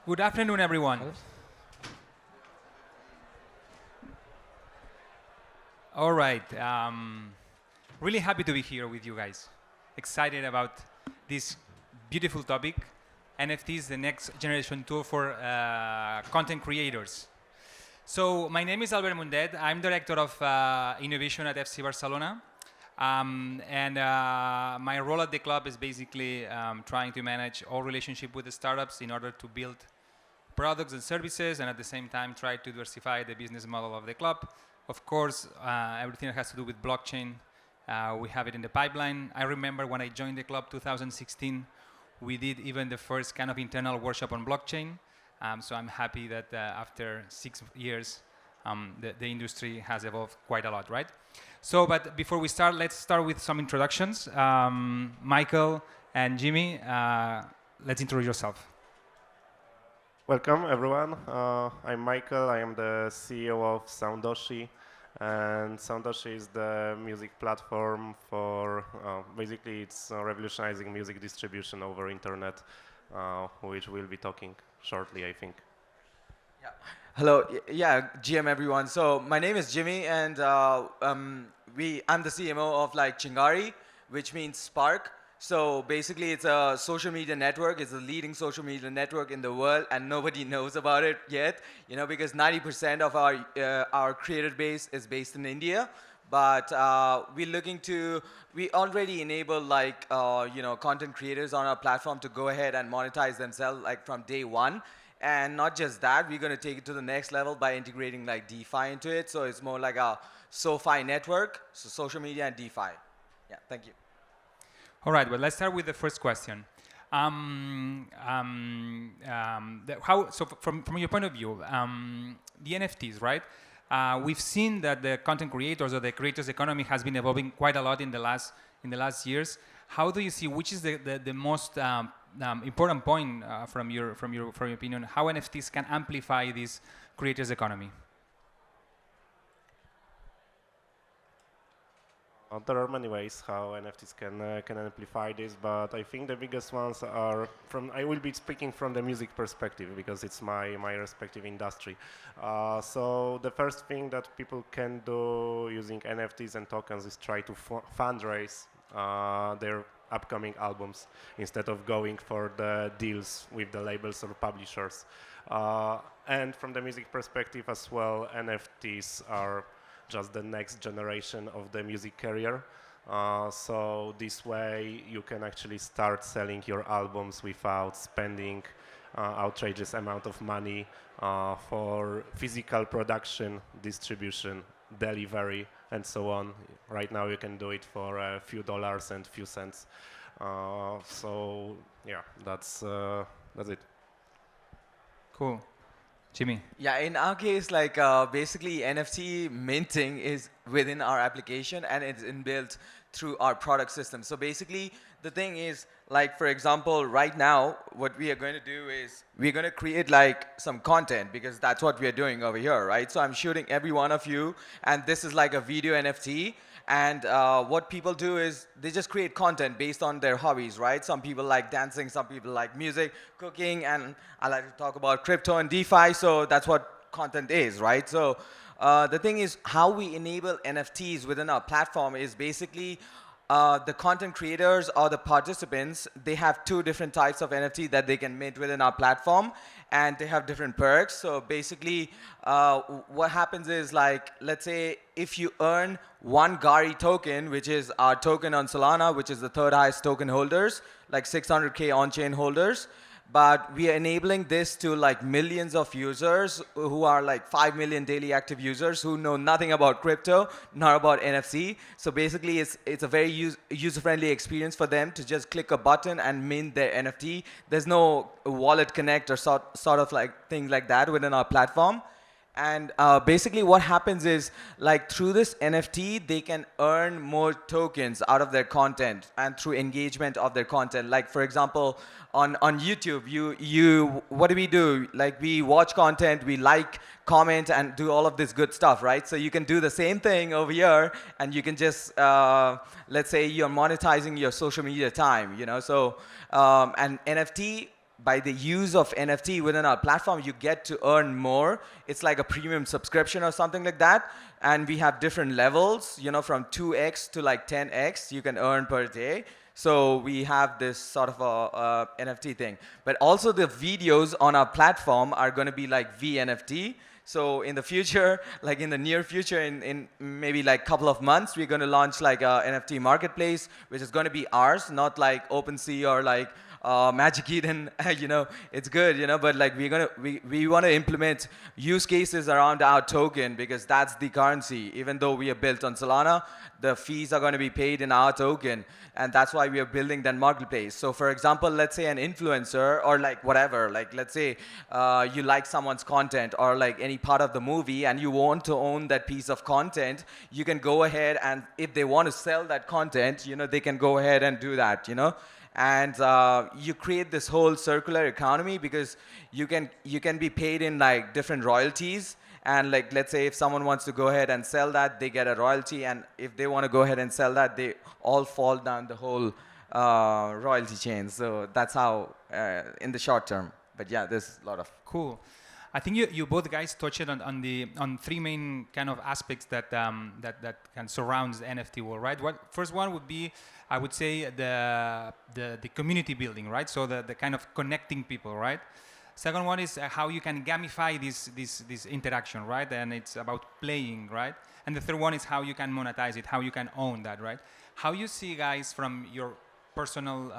Good afternoon, everyone. All right. Really happy to be here with you guys. Excited about this beautiful topic, NFTs, the next generation tool for content creators. So my name is Albert Mundet. I'm director of innovation at FC Barcelona. And my role at the club is basically trying to manage all relationship with the startups in order to build products and services, and at the same time try to diversify the business model of the club. Of course, everything that has to do with blockchain, we have it in the pipeline. I remember when I joined the club 2016, we did even the first kind of internal workshop on blockchain. So I'm happy that after 6 years, the industry has evolved quite a lot, right? So, but before we start, let's start with some introductions. Michael and Jimmy, let's introduce yourself. Welcome, everyone. I'm Michael. I am the CEO of Soundoshi, and Soundoshi is the music platform for, basically it's revolutionizing music distribution over internet, which we'll be talking shortly, I think. Yeah. Hello, GM everyone. So my name is Jimmy, and I'm the CMO of Chingari, which means Spark. So basically, it's a social media network. It's the leading social media network in the world, and nobody knows about it yet. Because 90% of our creator base is based in India. But we already enable content creators on our platform to go ahead and monetize themselves from day one. And not just that, we're going to take it to the next level by integrating DeFi into it. So it's more like a SoFi network, so social media and DeFi. Yeah, thank you. All right, well, let's start with the first question. So from your point of view, the NFTs, right? We've seen that the content creators or the creators economy has been evolving quite a lot in the last years. How do you see, which is the most important point from your opinion, how NFTs can amplify this creators economy? There are many ways how NFTs can amplify this, but I think the biggest ones are I will be speaking from the music perspective because it's my respective industry. So the first thing that people can do using NFTs and tokens is try to fundraise their upcoming albums instead of going for the deals with the labels or publishers. And from the music perspective as well, NFTs are just the next generation of the music career. So this way you can actually start selling your albums without spending outrageous amount of money for physical production, distribution, delivery, and so on. Right now you can do it for a few dollars and few cents. So yeah, that's it. Cool. Jimmy. Yeah, in our case, basically NFT minting is within our application and it's inbuilt through our product system. So basically, the thing is, for example, right now, what we are going to do is we're going to create some content because that's what we are doing over here, right? So I'm shooting every one of you, and this is like a video NFT. And what people do is they just create content based on their hobbies, right? Some people like dancing, some people like music, cooking, and I like to talk about crypto and DeFi, so that's what content is, right? So the thing is, how we enable NFTs within our platform is basically the content creators or the participants, they have two different types of NFT that they can mint within our platform, and they have different perks. So basically, what happens is let's say if you earn one Gari token, which is our token on Solana, which is the third highest token holders, 600K on-chain holders, but we are enabling this to millions of users who are 5 million daily active users who know nothing about crypto, not about NFC. So basically, it's a very user-friendly experience for them to just click a button and mint their NFT. There's no wallet connect or sort of things like that within our platform. And basically what happens is through this NFT, they can earn more tokens out of their content and through engagement of their content. For example, on YouTube, what do? We watch content, we comment, and do all of this good stuff, right? So you can do the same thing over here, and you can just, let's say you're monetizing your social media time, So, and NFT by the use of NFT within our platform, you get to earn more. It's like a premium subscription or something like that. And we have different levels, you know, from 2x to like 10x you can earn per day. So we have this sort of a NFT thing. But also the videos on our platform are going to be like VNFT. So in the future, like in the near future, in maybe like couple of months, we're going to launch like a NFT marketplace, which is going to be ours, not like OpenSea or like Magic Eden. You know, it's good, you know, but like we want to implement use cases around our token because that's the currency. Even though we are built on Solana, the fees are going to be paid in our token. And that's why we are building that marketplace. So for example, let's say an influencer or like whatever, like let's say you like someone's content or like any part of the movie and you want to own that piece of content, you can go ahead and if they want to sell that content, you know, they can go ahead and do that, you know. And you create this whole circular economy because you can be paid in like different royalties. And like, let's say if someone wants to go ahead and sell that, they get a royalty. And if they want to go ahead and sell that, they all fall down the whole royalty chain. So that's how, in the short term. But yeah, there's a lot of Cool. I think you both guys touched on three main kind of aspects that can surrounds the NFT world, right? First one would be, I would say, the community building, right? So the kind of connecting people, right? Second one is how you can gamify this interaction, right? And it's about playing, right? And the third one is how you can monetize it, how you can own that, right? How you see, guys, from your personal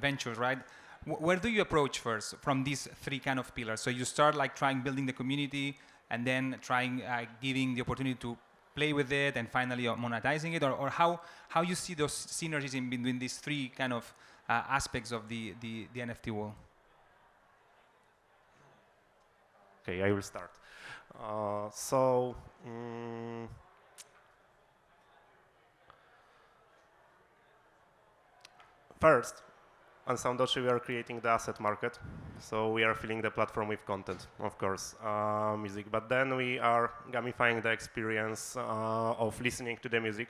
ventures, right? Where do you approach first from these three kind of pillars? So you start like trying building the community and then trying giving the opportunity to play with it and finally monetizing it, or how you see those synergies in between these three kind of aspects of the NFT world? Okay, I will start. First, on Soundoshi, we are creating the asset market. So we are filling the platform with content, of course, music. But then we are gamifying the experience of listening to the music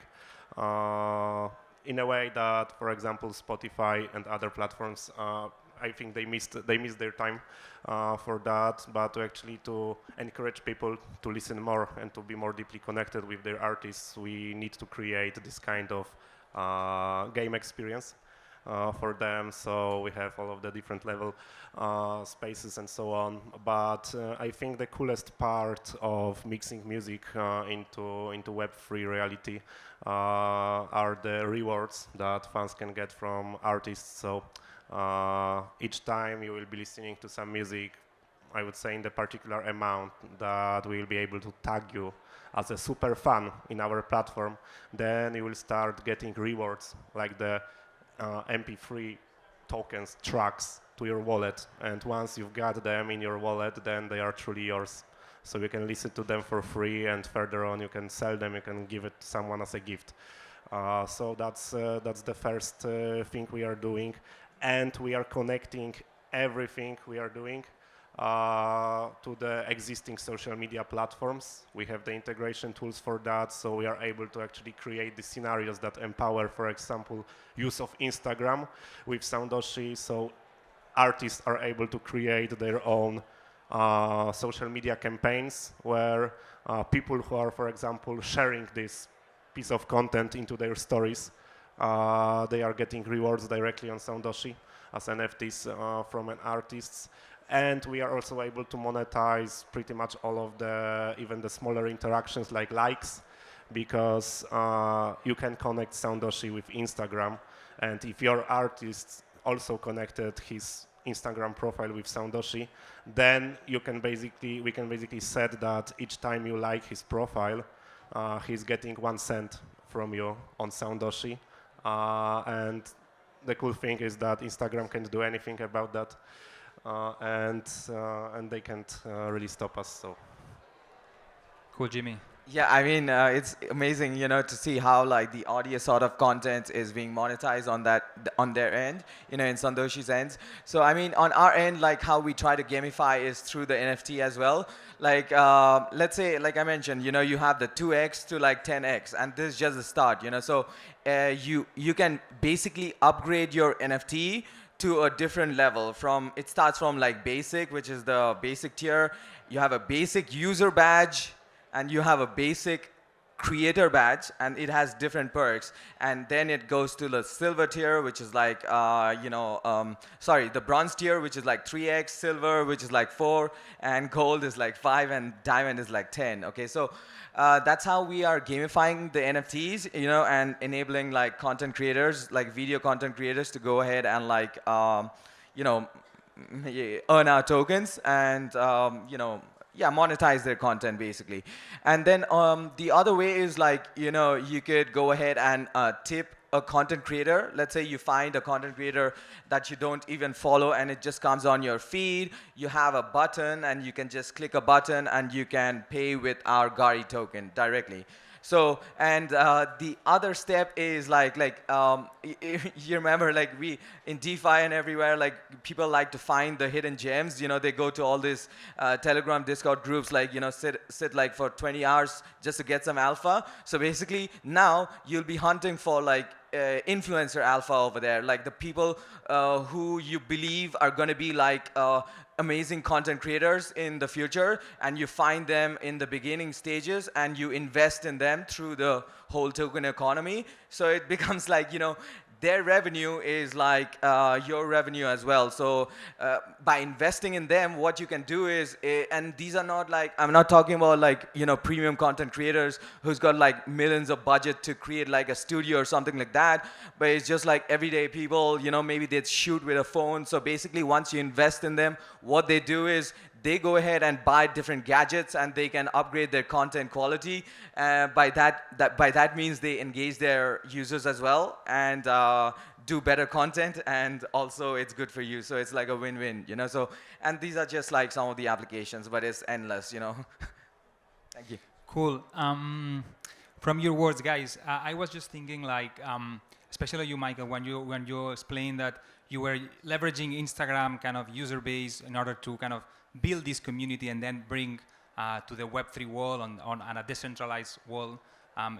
in a way that, for example, Spotify and other platforms, I think they missed their time for that. But to encourage people to listen more and to be more deeply connected with their artists, we need to create this kind of game experience for them. So we have all of the different level spaces and so on. But I think the coolest part of mixing music into Web3 reality are the rewards that fans can get from artists. So each time you will be listening to some music, I would say in the particular amount that we will be able to tag you as a super fan in our platform, then you will start getting rewards like the MP3 tokens, tracks to your wallet. And once you've got them in your wallet, then they are truly yours. So you can listen to them for free, and further on you can sell them, you can give it to someone as a gift. So that's the first thing we are doing. And we are connecting everything we are doing to the existing social media platforms. We have the integration tools for that, so we are able to actually create the scenarios that empower, for example, use of Instagram with Soundoshi, so artists are able to create their own social media campaigns where people who are, for example, sharing this piece of content into their stories, they are getting rewards directly on Soundoshi as NFTs from an artists. And we are also able to monetize pretty much all of even the smaller interactions like likes, because you can connect Soundoshi with Instagram. And if your artist also connected his Instagram profile with Soundoshi, then we can basically set that each time you like his profile, he's getting 1 cent from you on Soundoshi. And the cool thing is that Instagram can't do anything about that. And they can't really stop us. So Cool, Jimmy. Yeah, I mean, it's amazing, you know, to see how like the audio sort of content is being monetized on their end, you know, in Soundoshi's end. So I mean, on our end, like how we try to gamify is through the NFT as well. Like, let's say, like I mentioned, you know, you have the 2x to like 10x, and this is just the start, you know. So you can basically upgrade your NFT to a different level. It starts from like basic, which is the basic tier. You have a basic user badge, and you have a basic creator badge, and it has different perks. And then it goes to the silver tier, which is like the bronze tier, which is like 3x, silver, which is like 4, and gold is like 5, and diamond is like 10. Okay, so that's how we are gamifying the NFTs, and enabling like content creators, like video content creators, to go ahead and like earn our tokens and monetize their content basically. And then the other way is like, you could go ahead and tip a content creator. Let's say you find a content creator that you don't even follow, and it just comes on your feed. You have a button, and you can just click a button, and you can pay with our Gari token directly. So, and the other step is you remember, like, we in DeFi and everywhere, like, people like to find the hidden gems. They go to all these Telegram, Discord groups, like, sit like for 20 hours just to get some alpha. So basically, now you'll be hunting for like influencer alpha over there, like the people who you believe are going to be like amazing content creators in the future, and you find them in the beginning stages, and you invest in them through the whole token economy. So it becomes like, their revenue is like your revenue as well. So by investing in them, what you can do is, and these are not like, I'm not talking about like, premium content creators who's got like millions of budget to create like a studio or something like that, but it's just like everyday people, maybe they'd shoot with a phone. So basically, once you invest in them, what they do is they go ahead and buy different gadgets, and they can upgrade their content quality. By that means they engage their users as well, and do better content, and also it's good for you. So it's like a win-win, So, and these are just like some of the applications, but it's endless, Thank you. Cool. From your words, guys, I was just thinking like, especially you, Michael, when you explained that you were leveraging Instagram kind of user base in order to kind of build this community and then bring to the Web3 wall on a decentralized wall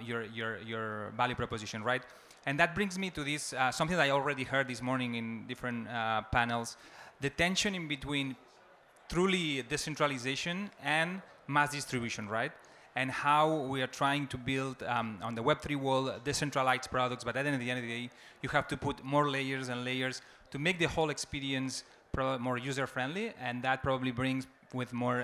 your value proposition, right? And that brings me to this, something that I already heard this morning in different panels, the tension in between truly decentralization and mass distribution, right? And how we are trying to build on the Web3 wall decentralized products, but at the end of the day, you have to put more layers and layers to make the whole experience more user-friendly, and that probably brings with more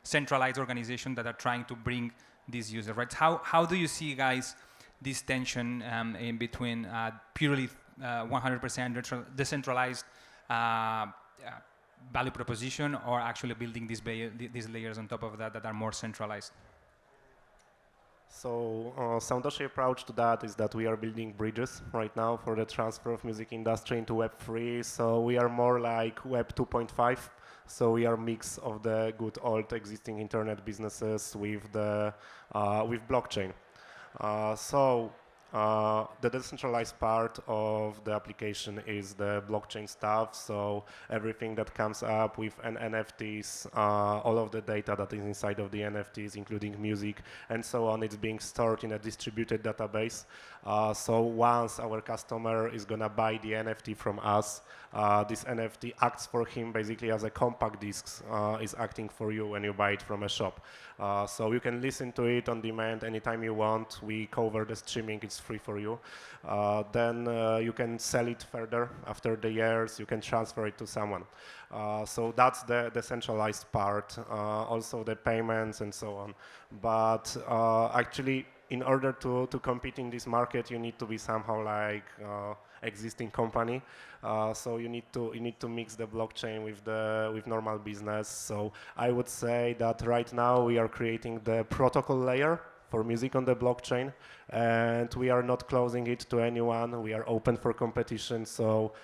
centralized organizations that are trying to bring these users, right? How do you see, guys, this tension in between purely 100% decentralized value proposition, or actually building these layers on top of that are more centralized? So Soundoshi approach to that is that we are building bridges right now for the transfer of music industry into Web3. So we are more like Web 2.5. So we are a mix of the good old existing internet businesses with the with blockchain. The decentralized part of the application is the blockchain stuff. So everything that comes up with NFTs, all of the data that is inside of the NFTs, including music and so on, it's being stored in a distributed database. So once our customer is gonna buy the NFT from us, this NFT acts for him basically as a compact disc is acting for you when you buy it from a shop. So you can listen to it on demand anytime you want. We cover the streaming, it's free for you. Then you can sell it further after the years, you can transfer it to someone. So that's the decentralized part, also the payments and so on. But actually, in order to compete in this market, you need to be somehow like existing company. So you need to mix the blockchain with normal business. So I would say that right now we are creating the protocol layer for music on the blockchain, and we are not closing it to anyone. We are open for competition. So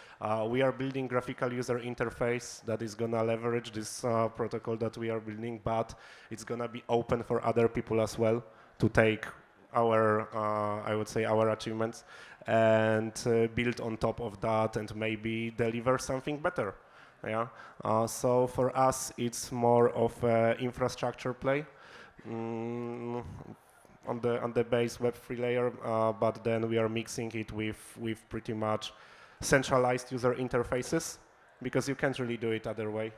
we are building graphical user interface that is gonna leverage this protocol that we are building, but it's gonna be open for other people as well to take our, I would say, our achievements and build on top of that and maybe deliver something better. Yeah. So for us, it's more of an infrastructure play on the base Web3 layer, but then we are mixing it with pretty much centralized user interfaces, because you can't really do it other way.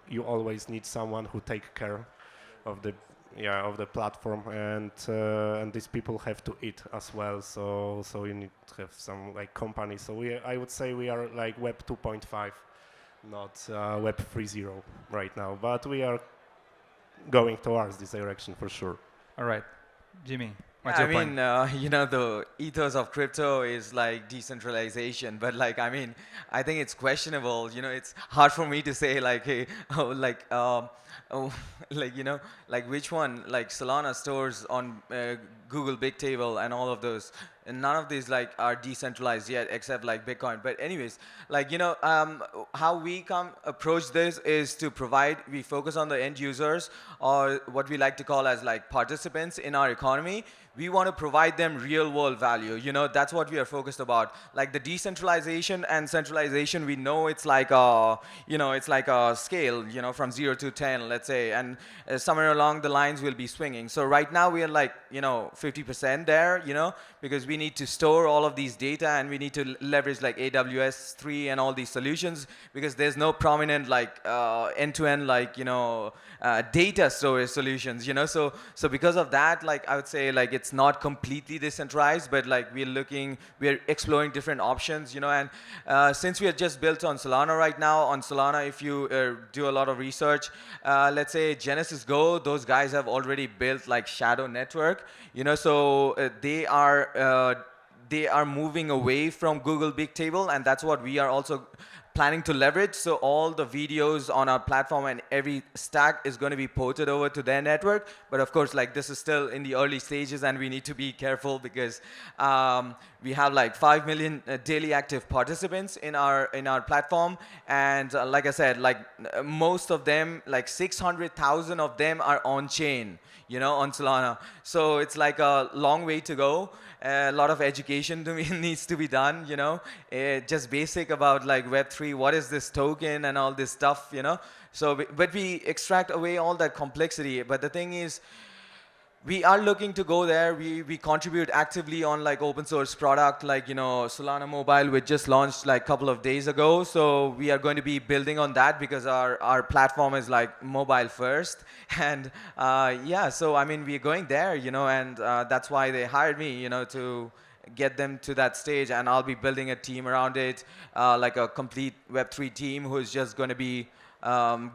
You always need someone who take care of the platform, and these people have to eat as well. So you need to have some like company. So I would say we are like Web 2.5, not Web 3.0 right now, but we are going towards this direction for sure. All right, Jimmy, what's I your point? mean, you know, the ethos of crypto is like decentralization, but like, I mean, I think it's questionable. You know, it's hard for me to say like, hey, oh, like, oh, like, you know, like which one, like Solana stores on Google Bigtable and all of those. And none of these like are decentralized yet, except like Bitcoin. But anyways, like, you know, how we approach this is to provide, we focus on the end users, or what we like to call as like participants in our economy. We want to provide them real world value. You know, that's what we are focused about. Like the decentralization and centralization, we know it's like a, you know, it's like a scale, you know, from 0 to 10, let's say, and somewhere along the lines will be swinging. So right now we are like, you know, 50% there, you know, because we need to store all of these data, and we need to leverage like AWS 3 and all these solutions, because there's no prominent like end-to-end like, you know, data storage solutions, you know. So because of that, like I would say like it's not completely decentralized, but like we're exploring different options, you know. And since we are just built on Solana right now, on Solana, if you do a lot of research, let's say Genesis Go, those guys have already built like Shadow Network, you know. So they are moving away from Google Bigtable, and that's what we are also planning to leverage. So all the videos on our platform and every stack is going to be ported over to their network. But of course, like this is still in the early stages, and we need to be careful because we have like 5 million daily active participants in our platform, and like I said, like most of them, like 600,000 of them are on chain, you know, on Solana. So it's like a long way to go. A lot of education needs to be done, you know, just basic about like Web3, what is this token and all this stuff, you know. So, but we extract away all that complexity. But the thing is, we are looking to go there. We contribute actively on like open source product, like, you know, Solana Mobile, which just launched like a couple of days ago. So we are going to be building on that because our platform is like mobile first. And yeah, so I mean, we're going there, you know, and that's why they hired me, you know, to get them to that stage. And I'll be building a team around it, like a complete Web3 team who is just going to be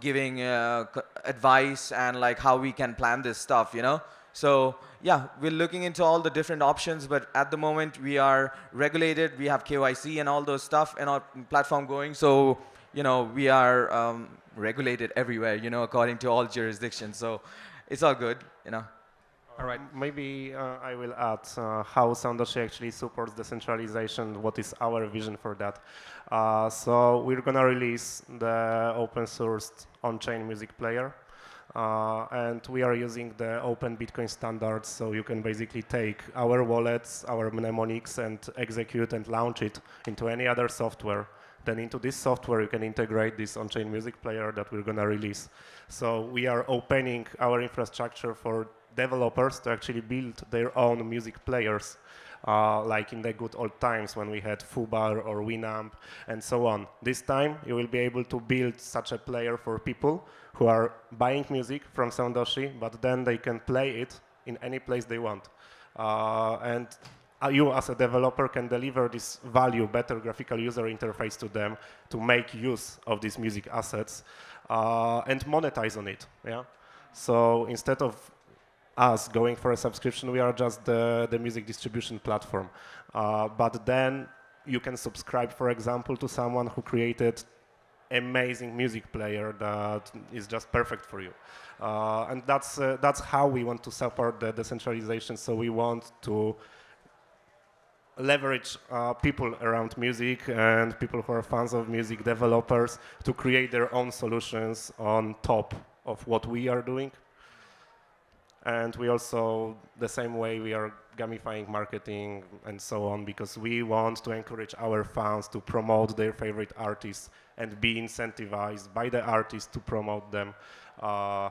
giving advice and like how we can plan this stuff, you know. So yeah, we're looking into all the different options, but at the moment we are regulated. We have KYC and all those stuff and our platform going. So, you know, we are regulated everywhere, you know, according to all jurisdictions. So it's all good, you know. All right. Maybe I will add how Soundoshi actually supports decentralization, what is our vision for that. So we're going to release the open sourced on-chain music player. And we are using the open Bitcoin standards, so you can basically take our wallets, our mnemonics, and execute and launch it into any other software. Then into this software, you can integrate this on-chain music player that we're going to release. So we are opening our infrastructure for developers to actually build their own music players, like in the good old times when we had Fubar or Winamp and so on. This time, you will be able to build such a player for people who are buying music from Soundoshi, but then they can play it in any place they want. And you as a developer can deliver this value, better graphical user interface to them to make use of these music assets and monetize on it. Yeah. So instead of us going for a subscription, we are just the music distribution platform. But then you can subscribe, for example, to someone who created amazing music player that is just perfect for you. And that's how we want to support the decentralization. So we want to leverage people around music and people who are fans of music, developers, to create their own solutions on top of what we are doing. And we also, the same way, we are gamifying marketing and so on, because we want to encourage our fans to promote their favorite artists and be incentivized by the artists to promote them. Yeah.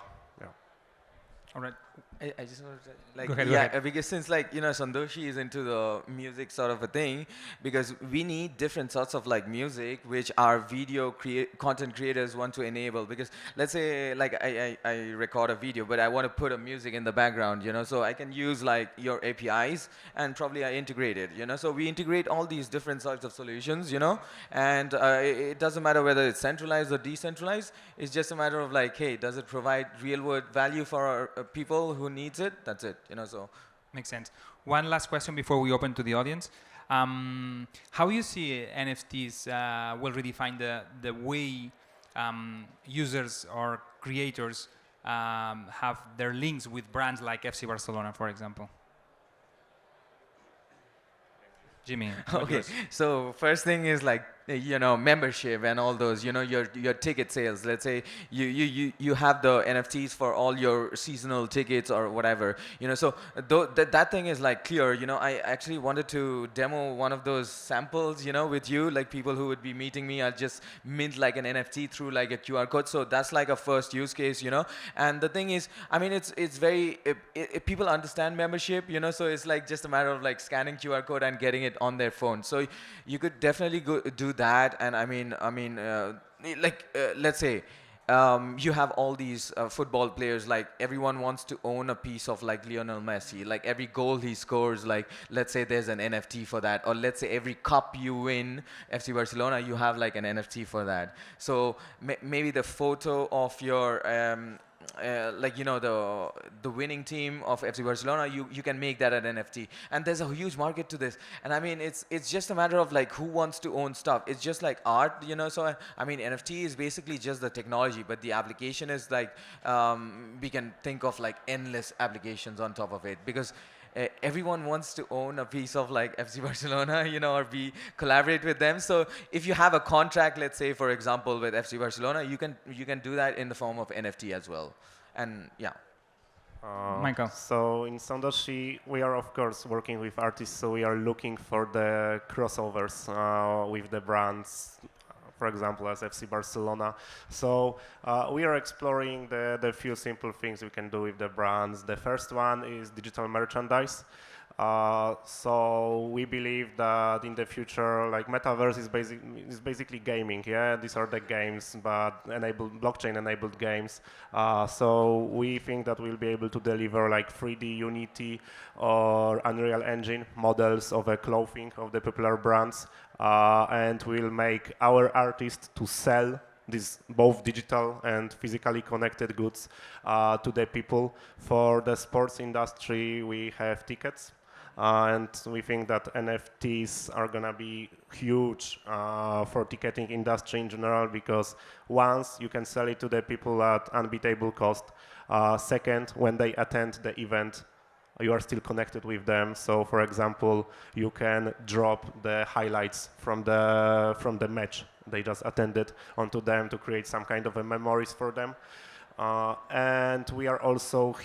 All right. I just wanted to like Go ahead, because since like Soundoshi is into the music sort of a thing, because we need different sorts of like music which our video content creators want to enable. Because let's say like I record a video, but I want to put a music in the background, so I can use like your APIs and probably I integrate it, so we integrate all these different sorts of solutions, and it doesn't matter whether it's centralized or decentralized. It's just a matter of like, hey, does it provide real world value for our people who needs it? That's it, so. Makes sense. One last question before we open to the audience. How you see NFTs will redefine the way users or creators have their links with brands like FC Barcelona, for example? Jimmy. Okay, so first thing is like membership and all those, your ticket sales. Let's say you have the NFTs for all your seasonal tickets or whatever, so that thing is like clear. I actually wanted to demo one of those samples, with you, like people who would be meeting me. I'll just mint like an NFT through like a QR code. So that's like a first use case, and the thing is, I mean, it's very, people understand membership, so it's like just a matter of like scanning QR code and getting it on their phone. So you could definitely do that. And I mean, let's say you have all these football players, like everyone wants to own a piece of like Lionel Messi. Like every goal he scores, like let's say there's an NFT for that. Or let's say every cup you win, FC Barcelona, you have like an NFT for that. So maybe the photo of your the winning team of FC Barcelona, you can make that an NFT, and there's a huge market to this. And I mean, it's just a matter of like who wants to own stuff. It's just like art, So I mean, NFT is basically just the technology, but the application is like we can think of like endless applications on top of it, because everyone wants to own a piece of like FC Barcelona, or collaborate with them. So if you have a contract, let's say for example with FC Barcelona, you can do that in the form of NFT as well. And yeah. Michael. So in Soundoshi, we are of course working with artists, so we are looking for the crossovers with the brands, for example, as FC Barcelona. So we are exploring the few simple things we can do with the brands. The first one is digital merchandise. So we believe that in the future, like metaverse is basically gaming. Yeah, these are the games, but blockchain-enabled games. So we think that we'll be able to deliver like 3D Unity or Unreal Engine models of a clothing of the popular brands, and we'll make our artists to sell these both digital and physically connected goods to the people. For the sports industry, we have tickets. And we think that NFTs are gonna be huge for ticketing industry in general, because once you can sell it to the people at unbeatable cost. Second, when they attend the event, you are still connected with them. So, for example, you can drop the highlights from the match they just attended onto them to create some kind of a memories for them. And we are also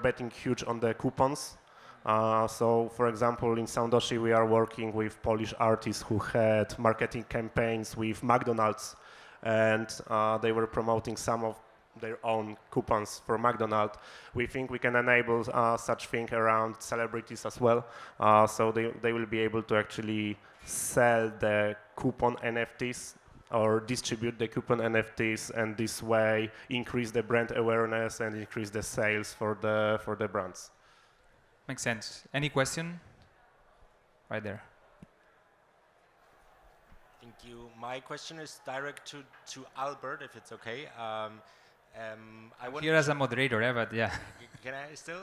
betting huge on the coupons. So, for example, in Soundoshi, we are working with Polish artists who had marketing campaigns with McDonald's, and they were promoting some of their own coupons for McDonald's. We think we can enable such thing around celebrities as well. So they will be able to actually sell the coupon NFTs or distribute the coupon NFTs, and this way increase the brand awareness and increase the sales for the brands. Makes sense. Any question? Right there. Thank you. My question is direct to Albert, if it's okay. I want Here as a moderator, but yeah. Can I still?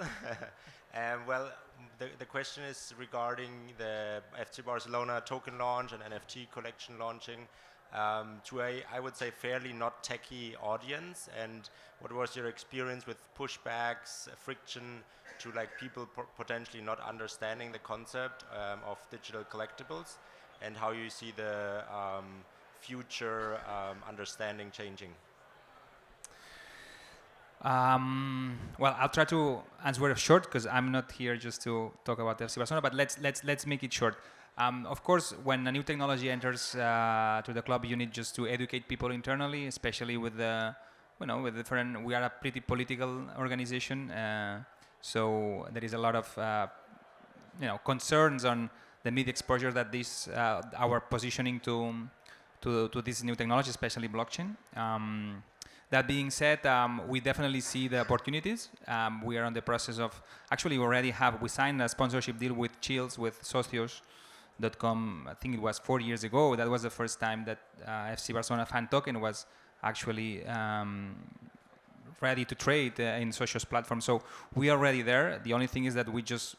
Well, the question is regarding the FC Barcelona token launch and NFT collection launching to I would say, fairly not techie audience. And what was your experience with pushbacks, friction to like people potentially not understanding the concept of digital collectibles, and how you see the future understanding changing? Well, I'll try to answer it short, because I'm not here just to talk about FC Barcelona, but let's make it short. Of course, when a new technology enters to the club, you need just to educate people internally, especially with with different. We are a pretty political organization, so there is a lot of concerns on the media exposure that this our positioning to this new technology, especially blockchain. That being said, we definitely see the opportunities. We are on the process of actually we signed a sponsorship deal with Chills with Socios.com. I think it was 4 years ago. That was the first time that FC Barcelona fan token was actually ready to trade in Socios platform. So we are already there. The only thing is that we just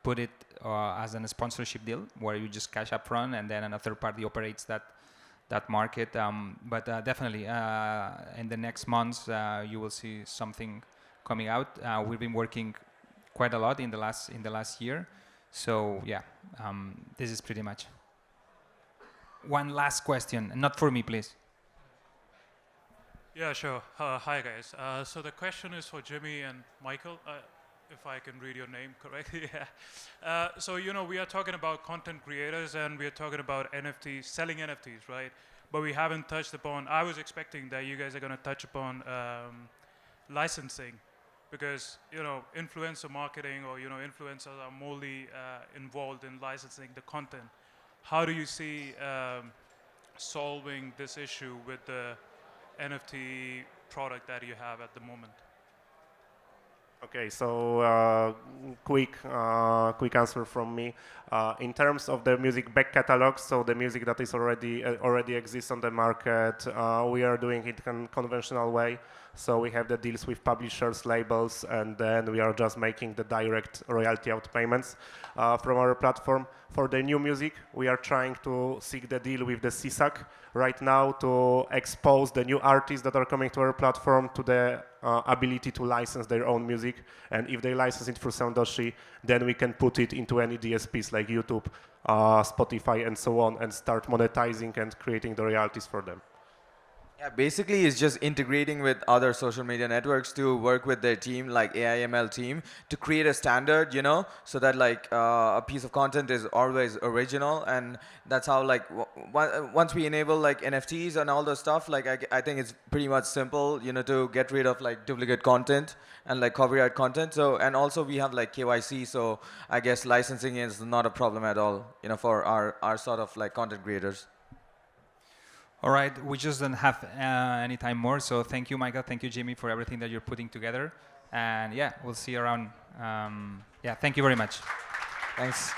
put it as a sponsorship deal where you just cash up front and then another party operates that market. But definitely in the next months you will see something coming out. We've been working quite a lot in the last year. So yeah, this is pretty much. One last question, not for me, please. Yeah, sure. Hi, guys. So the question is for Jimmy and Michael, if I can read your name correctly. Yeah. So, we are talking about content creators and we are talking about NFTs, selling NFTs, right? But we haven't touched upon, I was expecting that you guys are going to touch upon licensing because, influencer marketing or, influencers are morely involved in licensing the content. How do you see solving this issue with the NFT product that you have at the moment? Okay, so quick answer from me. In terms of the music back catalog, so the music that is already exists on the market, we are doing it in conventional way. So we have the deals with publishers, labels, and then we are just making the direct royalty out payments from our platform. For the new music, we are trying to seek the deal with the CSAC right now to expose the new artists that are coming to our platform to the ability to license their own music. And if they license it through Soundoshi, then we can put it into any DSPs like YouTube, Spotify, and so on, and start monetizing and creating the royalties for them. Yeah, basically it's just integrating with other social media networks to work with their team, like AIML team, to create a standard, so that like a piece of content is always original, and that's how like once we enable like NFTs and all the stuff, like I think it's pretty much simple, to get rid of like duplicate content and like copyright content. So and also we have like KYC, so I guess licensing is not a problem at all, for our sort of like content creators. All right, we just don't have any time more, so thank you, Michael, thank you, Jimmy, for everything that you're putting together, and yeah, we'll see you around. Yeah, thank you very much. Thanks.